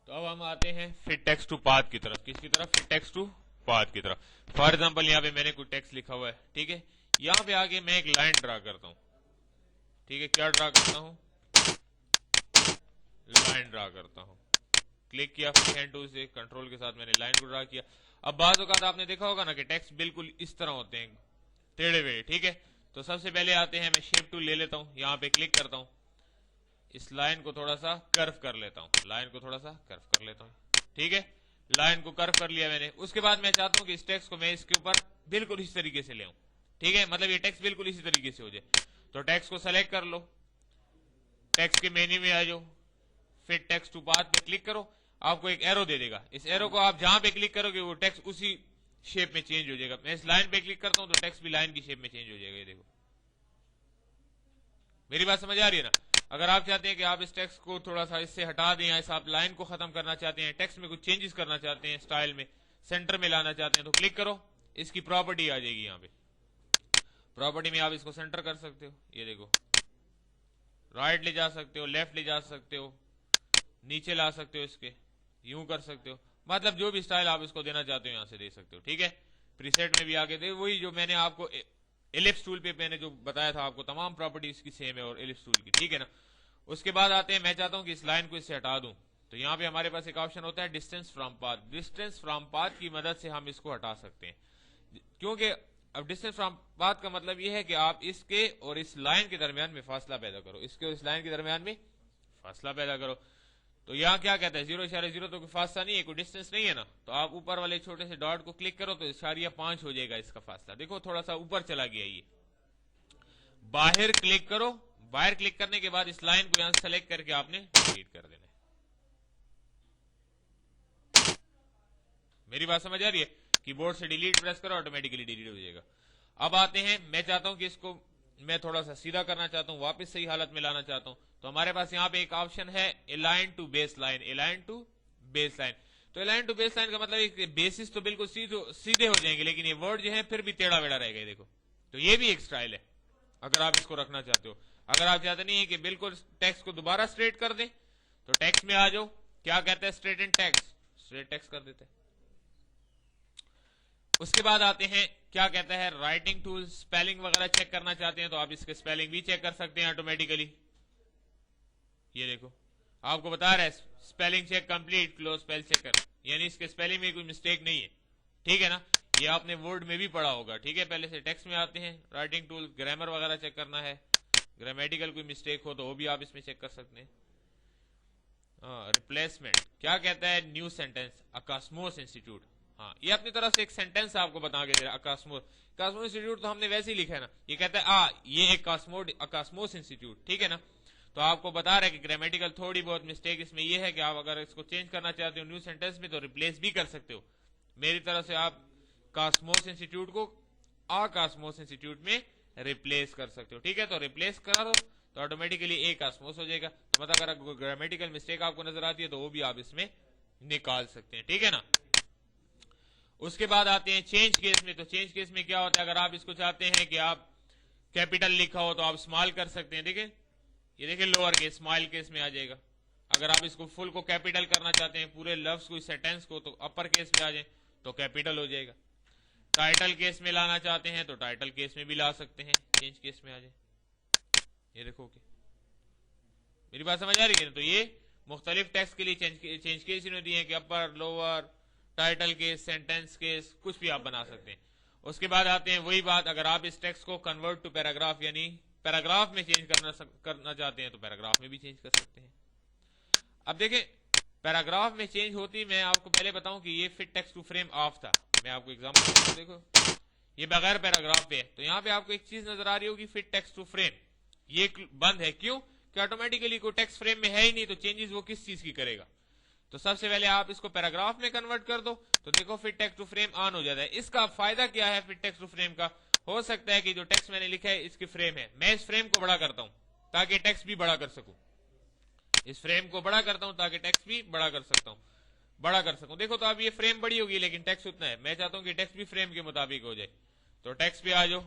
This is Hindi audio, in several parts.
तो अब हम आते हैं फिट टेक्स्ट टू पाथ की तरफ। किसकी तरफ? फिट टेक्स्ट टू पाथ की तरफ। फॉर एग्जाम्पल यहाँ पे मैंने कोई टेक्स्ट लिखा हुआ है, ठीक है। यहाँ पे आके मैं एक लाइन ड्रा करता हूं, ठीक है। क्या ड्रा करता हूं? लाइन ड्रा करता हूं। क्लिक किया फ्री हैंड टूल से, कंट्रोल के साथ मैंने लाइन को ड्रा किया। अब बाज़ औक़ात आपने देखा होगा ना कि टेक्स्ट बिल्कुल इस तरह होते हैं, टेढ़े हुए, ठीक है। तो सबसे पहले आते हैं, मैं शेप टूल ले लेता हूं, यहाँ पे क्लिक करता हूं, इस लाइन को थोड़ा सा कर्व कर लेता हूं, लाइन को थोड़ा सा कर्व कर लेता हूं, ठीक है। लाइन को कर्व कर लिया मैंने। उसके बाद मैं चाहता हूं कि इस टेक्स्ट को मैं इसके ऊपर बिल्कुल इस तरीके से ले आऊं, ठीक है। मतलब ये टेक्स्ट बिल्कुल इसी तरीके से हो जाए। तो टेक्स्ट को सेलेक्ट कर लो, टेक्स्ट के मेन्यू में आ जाओ, फिट टेक्स्ट टू पाथ पे क्लिक करो, आपको एक एरो दे देगा। इस एरो को आप जहां पे क्लिक करोगे वो टेक्स्ट उसी शेप में चेंज हो जाएगा। मैं इस लाइन पे क्लिक करता हूं तो टेक्स्ट भी लाइन की शेप में चेंज हो जाएगा। ये देखो, मेरी बात समझ आ रही है ना? अगर आप चाहते हैं कि आप इस टेक्स्ट को थोड़ा सा इससे हटा दें, या आप लाइन को खत्म करना चाहते हैं, टेक्स्ट में कुछ चेंजेस करना चाहते हैं, स्टाइल में सेंटर में लाना चाहते हैं, तो क्लिक करो, इसकी प्रॉपर्टी आ जाएगी। यहाँ पे प्रॉपर्टी में आप इसको सेंटर कर सकते हो। ये देखो, राइट ले जा सकते हो, लेफ्ट ले जा सकते हो, नीचे ला सकते हो, इसके यूं कर सकते हो। मतलब जो भी स्टाइल आप इसको देना चाहते हो यहां से दे सकते हो, ठीक है। प्रीसेट में भी आगे दे, वही जो मैंने आपको एलिप्स टूल पे मैंने जो बताया था आपको, तमाम प्रॉपर्टी इसकी सेम है और एलिप्स टूल की, ठीक है ना। उसके बाद आते हैं, मैं चाहता हूं कि इस लाइन को इससे हटा दूं, तो यहाँ पे हमारे पास एक ऑप्शन होता है distance from path. Distance from path की मदद से हम इसको हटा सकते हैं, क्योंकि अब डिस्टेंस फ्रॉम पाथ का मतलब यह है कि आप इसके और इस लाइन के दरमियान में फासला पैदा करो, इसके और इस लाइन के दरमियान में फासला पैदा करो। तो यहाँ क्या कहता है? 0.0 तो कोई फासला नहीं है, कोई डिस्टेंस नहीं है ना। तो आप ऊपर वाले छोटे से डॉट को क्लिक करो तो 0.5 हो जाएगा इसका फासला। देखो थोड़ा सा ऊपर चला गया ये। बाहर क्लिक करो, बाहर क्लिक करने के बाद इस लाइन को यहां से सेलेक्ट करके आपने डिलीट कर देना है। मेरी बात समझ आ रही है? कीबोर्ड से डिलीट प्रेस करो, ऑटोमेटिकली डिलीट हो जाएगा। अब आते हैं, मैं चाहता हूं कि इसको मैं थोड़ा सा सीधा करना चाहता हूं, वापस सही हालत में लाना चाहता हूं, तो हमारे पास यहाँ पे एक ऑप्शन है align to base line. Align to base line, तो अलाइन टू बेस लाइन का मतलब बेसिस तो बिल्कुल सीधे हो जाएंगे, लेकिन ये वर्ड जो है फिर भी टेढ़ा बेड़ा रहेगा। देखो, तो ये भी एक स्टाइल है अगर आप इसको रखना चाहते हो। अगर आप चाहते नहीं है कि बिल्कुल टेक्स्ट को दोबारा स्ट्रेट कर दें, तो टेक्स्ट में आ जाओ, क्या कहता है? Straight and text, straight text कर देते हैं। उसके बाद आते हैं, क्या कहता है? Writing tool. स्पेलिंग वगैरह चेक करना चाहते हैं तो आप इसके स्पेलिंग भी चेक कर सकते हैं ऑटोमेटिकली। ये देखो, आपको बता रहा है spelling check complete, close spell checker, यानी इसके स्पेलिंग में कोई मिस्टेक नहीं है, ठीक है ना। ये आपने वर्ड में भी पढ़ा होगा, ठीक है। पहले से टेक्स्ट में आते हैं राइटिंग टूल, ग्रामर वगैरह चेक करना है, ग्रामेटिकल कोई मिस्टेक हो तो वो भी आप इसमें चेक कर सकते हैं। रिप्लेसमेंट, क्या कहता है? न्यू सेंटेंस, अकास्मोस इंस्टीट्यूट। हाँ, ये अपनी तरफ से एक सेंटेंस आपको बता के दे रहा है, अकास्मोस। अकास्मोस इंस्टीट्यूट तो हमने वैसे ही लिखा है ना। ये कहता है ये एक अकास्मोस इंस्टीट्यूट, ठीक है ना। तो आपको बता रहा है कि ग्रामेटिकल थोड़ी बहुत मिस्टेक इसमें ये है कि आप अगर इसको चेंज करना चाहते हो न्यू सेंटेंस में तो रिप्लेस भी कर सकते हो। मेरी तरफ से आप कास्मोस इंस्टीट्यूट को अकास्मोस इंस्टीट्यूट में रिप्लेस कर सकते हो, ठीक है। तो रिप्लेस करा दो तो ऑटोमेटिकली एक कास्मोस हो जाएगा। तो मतलब अगर ग्रामेटिकल मिस्टेक आपको नजर आती है तो वो भी आप इसमें निकाल सकते हैं, ठीक है ना। उसके बाद आते हैं चेंज केस में। तो चेंज केस में क्या होता है? अगर आप इसको चाहते हैं कि आप कैपिटल लिखा हो तो आप स्मॉल कर सकते हैं, ठीक है। ये देखिए, लोअर केस, स्मॉल केस में आ जाएगा। अगर आप इसको फुल को कैपिटल करना चाहते हैं, पूरे लफ्ज को, सेंटेंस को, तो अपर केस में आ जाए तो कैपिटल हो जाएगा। टाइटल केस में लाना चाहते हैं तो टाइटल केस में भी ला सकते हैं, चेंज केस में आ जाए। ये देखो कि मेरी बात समझ आ रही है। तो ये मुख्तलिफ टेक्स्ट के लिए चेंज केस इन्होंने दिए हैं कि upper, lower, title case, sentence case, कुछ भी आप बना सकते हैं। उसके बाद आते हैं वही बात, अगर आप इस टेक्स्ट को कन्वर्ट टू पैराग्राफ, यानी पैराग्राफ में चेंज करना चाहते हैं तो पैराग्राफ में भी चेंज कर सकते हैं। अब देखें, पैराग्राफ में चेंज होती, मैं आपको पहले बताऊं कि ये fit text to frame off था। मैं आपको एग्जांपल देता हूं, देखो ये बगैर पैराग्राफ पे है, तो यहां पे आपको एक चीज नजर आ रही होगी, फिट टेक्स्ट टू फ्रेम, ये बंद है। क्यों? कि ऑटोमेटिकली कोई टेक्स्ट फ्रेम में है ही नहीं, तो चेंजेस वो किस चीज की करेगा। तो सबसे पहले आप इसको पैराग्राफ में कन्वर्ट कर दो, तो देखो fit text to frame on हो जाता है। इसका फायदा क्या है फिट टेक्स्ट टू फ्रेम का? हो सकता है कि जो टेक्स्ट मैंने लिखा है इसकी फ्रेम है, मैं इस फ्रेम को बड़ा करता हूं ताकि टेक्स्ट भी बड़ा कर सकूं, इस फ्रेम को बड़ा करता हूं ताकि टेक्स्ट भी बड़ा कर सकूं। देखो, तो अब ये फ्रेम बड़ी होगी लेकिन टेक्स्ट उतना है। मैं चाहता हूं कि टेक्स्ट भी फ्रेम के मुताबिक हो जाए, तो टेक्स्ट पे आ जाओ।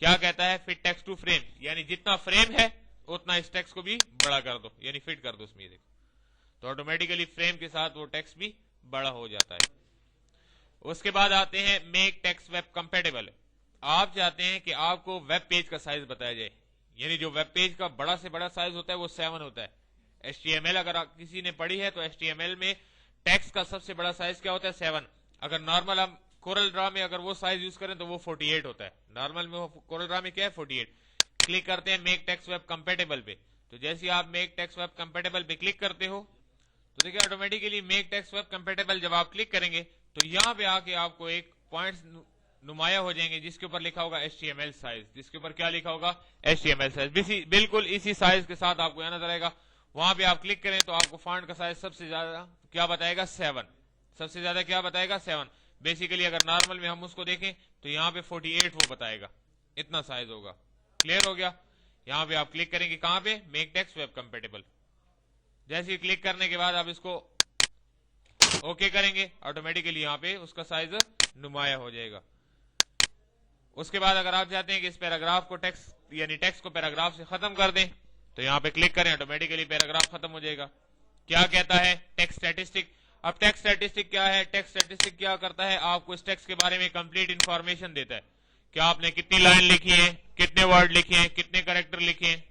क्या कहता है? फिट टेक्स्ट टू फ्रेम, यानी जितना फ्रेम है उतना इस टेक्स्ट को भी बड़ा कर दो, यानी फिट कर दो उसमें। देखो, तो ऑटोमेटिकली फ्रेम के साथ वो टेक्स्ट भी बड़ा हो जाता है। उसके बाद आते हैं मेक टेक्स्ट वेब कंपेटेबल। आप चाहते हैं कि आपको वेब पेज का साइज बताया जाए, यानी जो वेब पेज का बड़ा से बड़ा साइज होता है वो 7 होता है। HTML अगर किसी ने पढ़ी है तो HTML में टेक्स्ट का सबसे बड़ा साइज क्या होता है? 7। अगर नॉर्मल हम कोरल ड्रा में अगर वो साइज यूज करें तो वो 48 होता है। नॉर्मल में कोरल ड्रा में क्या है? 48। क्लिक करते हैं मेक टेक्स्ट वेब कंपेटेबल पे, तो जैसे आप मेक टेक्स्ट वेब कंपेटेबल पे क्लिक करते हो तो देखिए automatically make text web compatible जब आप क्लिक करेंगे तो यहाँ पे आके आपको एक पॉइंट्स नुमाया हो जाएंगे जिसके ऊपर लिखा होगा HTML साइज। जिसके ऊपर क्या लिखा होगा? HTML size. बिल्कुल इसी साइज के साथ आपको यहाँ नजर आएगा। वहां पे आप क्लिक करें तो आपको फॉन्ट का साइज सबसे ज्यादा क्या बताएगा? 7। सबसे ज्यादा क्या बताएगा? 7। बेसिकली अगर नॉर्मल में हम उसको देखें तो यहाँ पे 48 वो बताएगा, इतना साइज होगा। क्लियर हो गया? यहाँ पे आप क्लिक करेंगे कहां पे? Make text web compatible. जैसे ही क्लिक करने के बाद आप इसको ओके करेंगे ऑटोमेटिकली यहाँ पे उसका साइज नुमाया हो जाएगा। उसके बाद अगर आप चाहते हैं कि इस पैराग्राफ को टेक्स्ट यानी टेक्स्ट को पैराग्राफ से खत्म कर दें तो यहाँ पे क्लिक करें, ऑटोमेटिकली पैराग्राफ खत्म हो जाएगा। क्या कहता है? Text statistic. अब टेक्स्ट स्टैटिस्टिक क्या है? टेक्स्ट स्टैटिस्टिक क्या करता है? आपको इस टेक्स्ट के बारे में कंप्लीट इंफॉर्मेशन देता है कि आपने कितनी लाइन लिखी है, कितने वर्ड लिखे हैं, कितने कैरेक्टर लिखे हैं,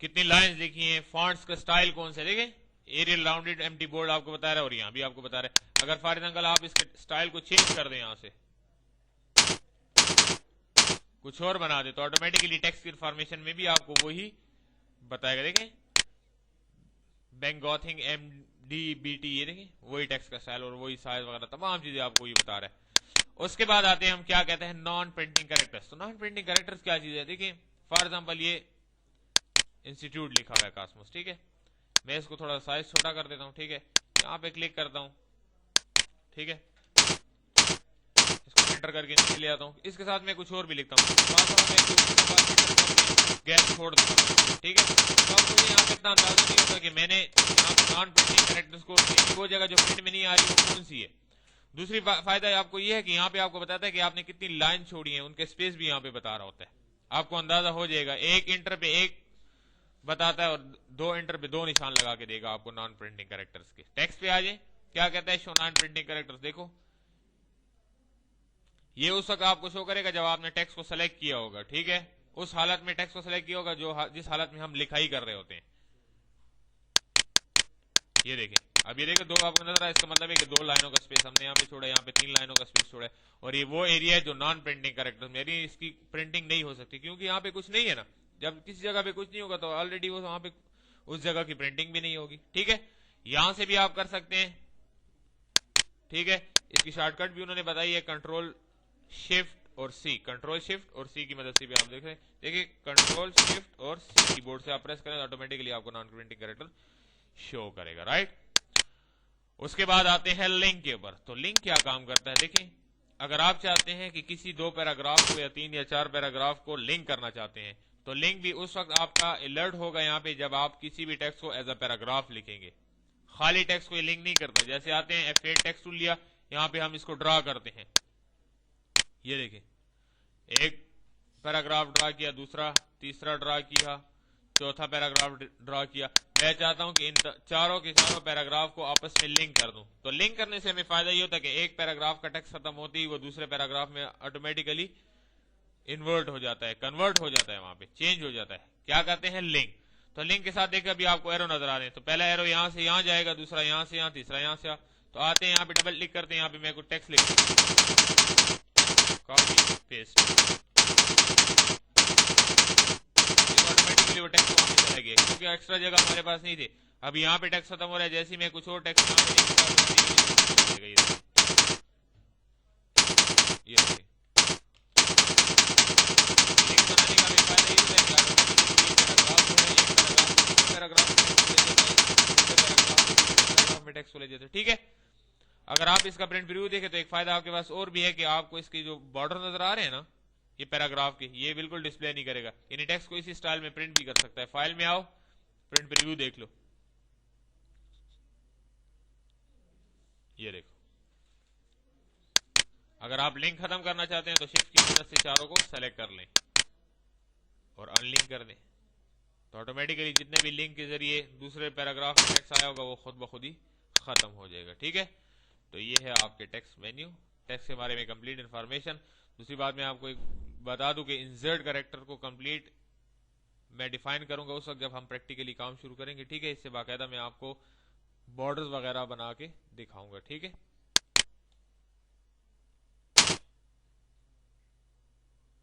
कितनी लाइंस लिखी हैं, फॉन्ट्स का स्टाइल कौन सा। देखें एरियल राउंडेड एम्प्टी बोल्ड आपको बता रहा है और यहाँ भी आपको बता रहा है। अगर फॉर एग्जांपल आप इसके स्टाइल को चेंज कर दें, यहां से कुछ और बना दे तो ऑटोमेटिकली टेक्स्ट की इंफॉर्मेशन में भी आपको वही बताएगा। देखें बेंगोथिंग MDBT, ये देखें वही टेक्स्ट का स्टाइल और वही साइज वगैरह तमाम चीजें आपको ये बता रहा है। उसके बाद आते हैं हम क्या कहते हैं? Non printing characters. तो नॉन प्रिंटिंग कैरेक्टर्स क्या चीज है? देखिए फॉर एग्जांपल ये इंस्टीट्यूट लिखा हुआ है कॉस्मोस, ठीक है। मैं इसको थोड़ा साइज छोटा कर देता हूं, ठीक है। यहाँ पे क्लिक करता हूं, ठीक है, इसको एंटर करके नीचे ले आता हूं। इसके साथ मैं कुछ और भी लिखता हूँ, गैस छोड़ देता हूँ, ठीक है। तो अब मुझे यहाँ पे इतना अंदाजा नहीं होता कि मैंने यहाँ पे नॉन प्रिंटिंग कैरेक्टर्स को वो जगह जो प्रिंट में नहीं आ रही वो कौन सी है। दूसरी फायदा आपको ये है कि यहाँ पे आपको बताता है कि आपने कितनी लाइन छोड़ी है, उनके स्पेस भी यहाँ पे बता रहा होता है। आपको अंदाजा हो जाएगा, एक इंटर पे एक बताता है और 2 इंटर पे 2 निशान लगा के देगा आपको नॉन प्रिंटिंग कैरेक्टर्स के। टेक्स्ट पे आ जाए, क्या कहता है? Show non printing characters. देखो ये उस वक्त आपको शो करेगा जब आपने टेक्स्ट को सेलेक्ट किया होगा, ठीक है। उस हालत में टेक्स्ट को सेलेक्ट किया होगा जिस हालत में हम लिखाई कर रहे होते हैं। ये देखें, अब ये देखिए 2 आपको नजर आया, इसका मतलब है कि 2 लाइनों का स्पेस हमने यहाँ पे छोड़ा, यहाँ पे 3 लाइनों का स्पेस छोड़ा है। और ये वो एरिया है जो नॉन प्रिंटिंग कैरेक्टर्स में, यानी इसकी प्रिंटिंग नहीं हो सकती क्योंकि यहाँ पे कुछ नहीं है ना। जब किसी जगह पे कुछ नहीं होगा तो ऑलरेडी वो वहां पे उस जगह की प्रिंटिंग भी नहीं होगी, ठीक है। यहां से भी आप कर सकते हैं, ठीक है। इसकी शॉर्टकट भी उन्होंने बताई है, कंट्रोल शिफ्ट और सी। कंट्रोल शिफ्ट और सी की मदद से भी आप देख रहे हैं। देखिए कंट्रोल शिफ्ट और सी कीबोर्ड से आप प्रेस करें ऑटोमेटिकली आपको नॉन प्रिंटिंग कैरेक्टर शो करेगा, राइट। उसके बाद आते हैं लिंक के ऊपर। तो लिंक क्या काम करता है? देखें अगर आप चाहते हैं कि किसी 2 पैराग्राफ को या 3 या 4 पैराग्राफ को लिंक करना चाहते हैं तो लिंक भी उस वक्त आपका अलर्ट होगा यहाँ पे जब आप किसी भी टेक्स्ट को एज अ पैराग्राफ लिखेंगे। खाली टेक्स्ट को ये लिंक नहीं करता। जैसे आते हैं F8 टेक्स्ट टूल लिया, यहाँ पे हम इसको ड्रा करते हैं। ये देखें एक पैराग्राफ ड्रा किया, दूसरा तीसरा ड्रा किया, चौथा पैराग्राफ ड्रा किया। मैं चाहता हूं कि इन चारों के चारों पैराग्राफ को आपस में लिंक कर दूं। तो लिंक करने से हमें फायदा ये होता है कि एक पैराग्राफ का टेक्स्ट खत्म होते ही वो दूसरे पैराग्राफ में ऑटोमेटिकली इन्वर्ट हो जाता है, कन्वर्ट हो जाता है, वहां पे चेंज हो जाता है। क्या कहते हैं? लिंक। तो लिंक के साथ देखिए अभी आपको एरो नजर आ रहे हैं। तो पहला एरो यहां से यहां जाएगा, दूसरा यहां से यहां, तीसरा यहां से। तो आते हैं यहाँ पे डबल क्लिक करते हैं, यहाँ पे मैं कुछ टेक्स्ट लिखता हूं, कॉपी पेस्ट, ऑटोमेटिकली वो टेक्स्ट वहां पे चला गया क्योंकि एक्स्ट्रा जगह हमारे पास नहीं थी। अब यहाँ पे टेक्स्ट खत्म हो रहा है, जैसे मैं कुछ और टेक्स्ट यहाँ पे टेक्स्ट को ले जाते, ठीक है। अगर आप इसका प्रिंट प्रीव्यू देखें तो एक फायदा आपके पास और भी है कि आपको इसकी जो बॉर्डर नजर आ रहे हैं ना ये पैराग्राफ के, ये बिल्कुल डिस्प्ले नहीं करेगा। यानी टेक्स्ट को इसी स्टाइल में प्रिंट भी कर सकता है। फाइल में आओ, प्रिंट प्रीव्यू देख लो, ये देखो। अगर आप लिंक खत्म करना चाहते हैं तो शिफ्ट की मदद से चारों को सेलेक्ट कर लें और अनलिंक कर दें। तो ऑटोमेटिकली जितने भी लिंक के जरिए दूसरे पैराग्राफ में टेक्स्ट आया होगा वो खुद ब खुद ही खत्म हो जाएगा। ठीक है, तो ये है आपके टेक्स्ट मेन्यू, टेक्स्ट के बारे में कंप्लीट इन्फॉर्मेशन। दूसरी बात मैं आपको एक बता दूं कि इंसर्ट कैरेक्टर को कंप्लीट मैं डिफाइन करूंगा उस वक्त जब हम प्रैक्टिकली काम शुरू करेंगे। ठीक है, इससे बाकायदा मैं आपको बॉर्डर्स वगैरह बना के दिखाऊंगा। ठीक है।